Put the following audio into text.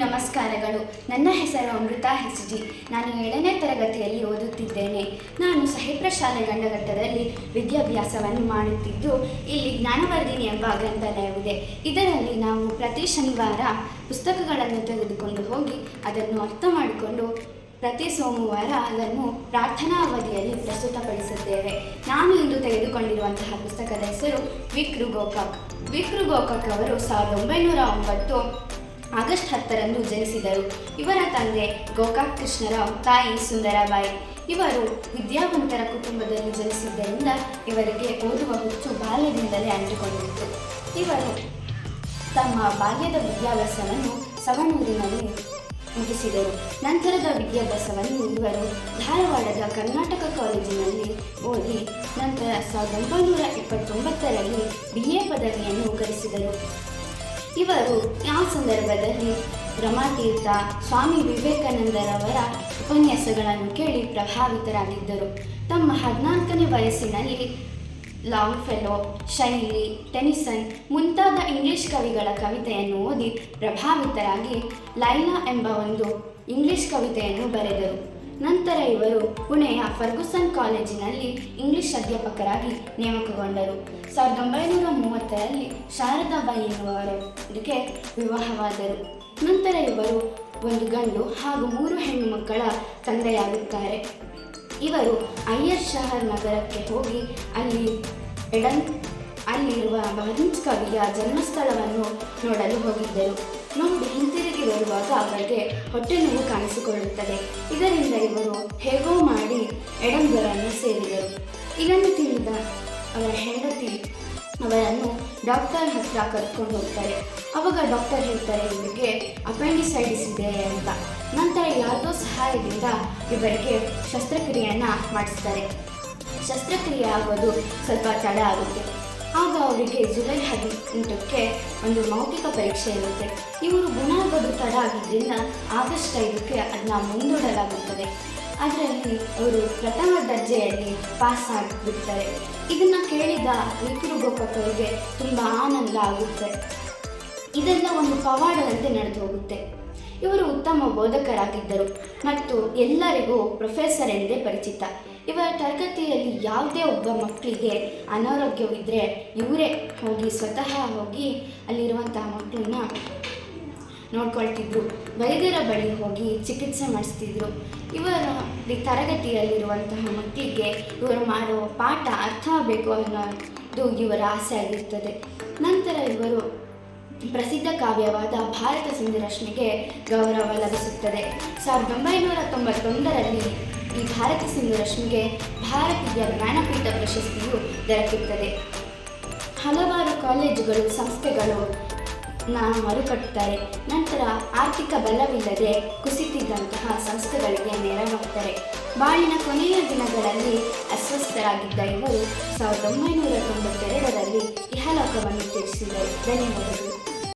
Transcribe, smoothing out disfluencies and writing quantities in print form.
ನಮಸ್ಕಾರಗಳು. ನನ್ನ ಹೆಸರು ಅಮೃತ ಹೆಚ್ಜಿ. ನಾನು 7ನೇ ತರಗತಿಯಲ್ಲಿ ಓದುತ್ತಿದ್ದೇನೆ. ನಾನು ಸಾಹಿತ್ಯ ಶಾಲೆ ಗಂಡಘಟ್ಟದಲ್ಲಿ ವಿದ್ಯಾಭ್ಯಾಸವನ್ನು ಮಾಡುತ್ತಿದ್ದು, ಇಲ್ಲಿ ಜ್ಞಾನವರ್ಧಿನಿ ಎಂಬ ಗ್ರಂಥಾಲಯವಿದೆ. ಇದರಲ್ಲಿ ನಾವು ಪ್ರತಿ ಶನಿವಾರ ಪುಸ್ತಕಗಳನ್ನು ತೆಗೆದುಕೊಂಡು ಹೋಗಿ ಅದನ್ನು ಅರ್ಥ ಮಾಡಿಕೊಂಡು ಪ್ರತಿ ಸೋಮವಾರ ಅದನ್ನು ಪ್ರಾರ್ಥನಾ ಅವಧಿಯಲ್ಲಿ ಪ್ರಸ್ತುತಪಡಿಸುತ್ತೇವೆ. ನಾನು ಇಂದು ತೆಗೆದುಕೊಂಡಿರುವಂತಹ ಪುಸ್ತಕದ ಹೆಸರು ವಿಕ್ರು ಗೋಕಾಕ್. ವಿಕ್ರು ಗೋಕಾಕ್ ಅವರು 1909 ಆಗಸ್ಟ್ 10ರಂದು ಜನಿಸಿದರು. ಇವರ ತಂದೆ ಗೋಕಾಕ್ ಕೃಷ್ಣರಾವ್, ತಾಯಿ ಸುಂದರಾಬಾಯಿ. ಇವರು ವಿದ್ಯಾವಂತರ ಕುಟುಂಬದಲ್ಲಿ ಜನಿಸಿದ್ದರಿಂದ ಇವರಿಗೆ ಓದುವ ಹುಚ್ಚು ಬಾಲ್ಯದಿಂದಲೇ ಅಂಟಿಕೊಂಡಿತ್ತು. ಇವರು ತಮ್ಮ ಬಾಲ್ಯದ ವಿದ್ಯಾಭ್ಯಾಸವನ್ನು ಸವಣೂರಿನಲ್ಲಿ ಮುಗಿಸಿದರು. ನಂತರದ ವಿದ್ಯಾಭ್ಯಾಸವನ್ನು ಇವರು ಧಾರವಾಡದ ಕರ್ನಾಟಕ ಕಾಲೇಜಿನಲ್ಲಿ ಓದಿ ನಂತರ 1929ರಲ್ಲಿ BA ಪದವಿಯನ್ನು ಗಳಿಸಿದರು. ಇವರು ಆ ಸಂದರ್ಭದಲ್ಲಿ ರಮಾತೀರ್ಥ, ಸ್ವಾಮಿ ವಿವೇಕಾನಂದರವರ ಉಪನ್ಯಾಸಗಳನ್ನು ಕೇಳಿ ಪ್ರಭಾವಿತರಾಗಿದ್ದರು. ತಮ್ಮ 14ನೇ ವಯಸ್ಸಿನಲ್ಲಿ ಲಾಂಗ್ ಫೆಲೋ, ಶೈಲಿ, ಟೆನಿಸನ್ ಮುಂತಾದ ಇಂಗ್ಲಿಷ್ ಕವಿಗಳ ಕವಿತೆಯನ್ನು ಓದಿ ಪ್ರಭಾವಿತರಾಗಿ ಲೈಲಾ ಎಂಬ ಒಂದು ಇಂಗ್ಲಿಷ್ ಕವಿತೆಯನ್ನು ಬರೆದರು. ನಂತರ ಇವರು ಪುಣೆಯ ಫರ್ಗುಸನ್ ಕಾಲೇಜಿನಲ್ಲಿ ಇಂಗ್ಲಿಷ್ ಅಧ್ಯಾಪಕರಾಗಿ ನೇಮಕಗೊಂಡರು. 1930ರಲ್ಲಿ ಶಾರದಾಬಾಯಿ ಎನ್ನುವವರಿಗೆ ವಿವಾಹವಾದರು. ನಂತರ ಇವರು ಒಂದು ಗಂಡು ಹಾಗೂ 3 ಹೆಣ್ಣು ಮಕ್ಕಳ ತಂದೆಯಾಗುತ್ತಾರೆ. ಇವರು ಅಯ್ಯರ್ ಶಹರ್ ನಗರಕ್ಕೆ ಹೋಗಿ ಅಲ್ಲಿರುವ ಬಹದೂರ್ ಕವಿಯ ಜನ್ಮಸ್ಥಳವನ್ನು ನೋಡಲು ಹೋಗಿದ್ದರು. ನೋಡಿ ಹಿಂತಿರುಗಿ ಬರುವಾಗ ಅವರಿಗೆ ಹೊಟ್ಟೆ ನೋವು ಕಾಣಿಸಿಕೊಳ್ಳುತ್ತದೆ. ಇದರಿಂದ ಇವರು ಹೇಗೋ ಮಾಡಿ ಎಡಂಬರನ್ನು ಸೇರಿದರು. ಇದನ್ನು ತಿಳಿದ ಅವರ ಹೆಂಡತಿ ಅವರನ್ನು ಡಾಕ್ಟರ್ ಹತ್ರ ಕರ್ಕೊಂಡು ಹೋಗ್ತಾರೆ. ಆವಾಗ ಡಾಕ್ಟರ್ ಹೇಳ್ತಾರೆ ಇವರಿಗೆ ಅಪೆಂಡಿಸೈಟಿಸ್ ಇದೆ ಅಂತ. ನಂತರ ಯಾವುದೋ ಸಹಾಯದಿಂದ ಇವರಿಗೆ ಶಸ್ತ್ರಕ್ರಿಯೆಯನ್ನು ಮಾಡಿಸ್ತಾರೆ. ಶಸ್ತ್ರಕ್ರಿಯೆ ಆಗೋದು ಸ್ವಲ್ಪ ತಡ ಆಗುತ್ತೆ. ಆಗ ಅವರಿಗೆ ಜುಲೈ 18ಕ್ಕೆ ಒಂದು ಮೌಖಿಕ ಪರೀಕ್ಷೆ ಇರುತ್ತೆ. ಇವರು ಗುಣ ಆಗೋದು ತಡ ಆಗಿದ್ದರಿಂದ ಆಗಸ್ಟ್ 5ಕ್ಕೆ ಅದನ್ನ ಮುಂದೂಡಲಾಗುತ್ತದೆ. ಅದರಲ್ಲಿ ಅವರು ಪ್ರಥಮ ದರ್ಜೆಯಲ್ಲಿ ಪಾಸ್ ಆಗಿಬಿಡ್ತಾರೆ. ಇದನ್ನು ಕೇಳಿದ ವಿಕ್ರು ಗೋಕಾಕ್ ಅವರಿಗೆ ತುಂಬ ಆನಂದ ಆಗುತ್ತೆ. ಇದೆಲ್ಲ ಒಂದು ಪವಾಡದಂತೆ ನಡೆದು ಹೋಗುತ್ತೆ. ಇವರು ಉತ್ತಮ ಬೋಧಕರಾಗಿದ್ದರು ಮತ್ತು ಎಲ್ಲರಿಗೂ ಪ್ರೊಫೆಸರ್ ಎಂದೇ ಪರಿಚಿತ. ಇವರ ತರಗತಿಯಲ್ಲಿ ಯಾವುದೇ ಒಬ್ಬ ಮಕ್ಕಳಿಗೆ ಅನಾರೋಗ್ಯವಿದ್ದರೆ ಇವರೇ ಸ್ವತಃ ಹೋಗಿ ಅಲ್ಲಿರುವಂತಹ ಮಕ್ಕಳನ್ನ ನೋಡ್ಕೊಳ್ತಿದ್ರು. ವೈದ್ಯರ ಬಳಿ ಹೋಗಿ ಚಿಕಿತ್ಸೆ ಮಾಡಿಸ್ತಿದ್ರು. ಇವರ ತರಗತಿಯಲ್ಲಿರುವಂತಹ ಮಕ್ಕಳಿಗೆ ಇವರು ಮಾಡುವ ಪಾಠ ಅರ್ಥ ಆಗಬೇಕು ಅನ್ನೋದು ಇವರ ಆಸೆ ಆಗಿರ್ತದೆ. ನಂತರ ಇವರು ಪ್ರಸಿದ್ಧ ಕಾವ್ಯವಾದ ಭಾರತ ಸಿಂಧು ರಶ್ಮಿಗೆ ಗೌರವ ಲಭಿಸುತ್ತದೆ. 1991ರಲ್ಲಿ ಈ ಭಾರತ ಸಿಂಧು ರಶ್ಮಿಗೆ ಭಾರತೀಯ ಜ್ಞಾನಪೀಠ ಪ್ರಶಸ್ತಿಯು ದೊರಕುತ್ತದೆ. ಹಲವಾರು ಕಾಲೇಜುಗಳು, ಸಂಸ್ಥೆಗಳು ಮರುಕಟ್ಟುತ್ತಾರೆ. ನಂತರ ಆರ್ಥಿಕ ಬಲವಿಲ್ಲದೆ ಕುಸಿತಿದ್ದಂತಹ ಸಂಸ್ಥೆಗಳಿಗೆ ನೆರವಾಗ್ತಾರೆ. ಬಾಳಿನ ಕೊನೆಯ ದಿನಗಳಲ್ಲಿ ಅಸ್ವಸ್ಥರಾಗಿದ್ದ ಇವರು 1992ರಲ್ಲಿ ಇಹಲೋಕವನ್ನು ತ್ಯಜಿಸಿದರು. ಧನ್ಯವಾದಗಳು.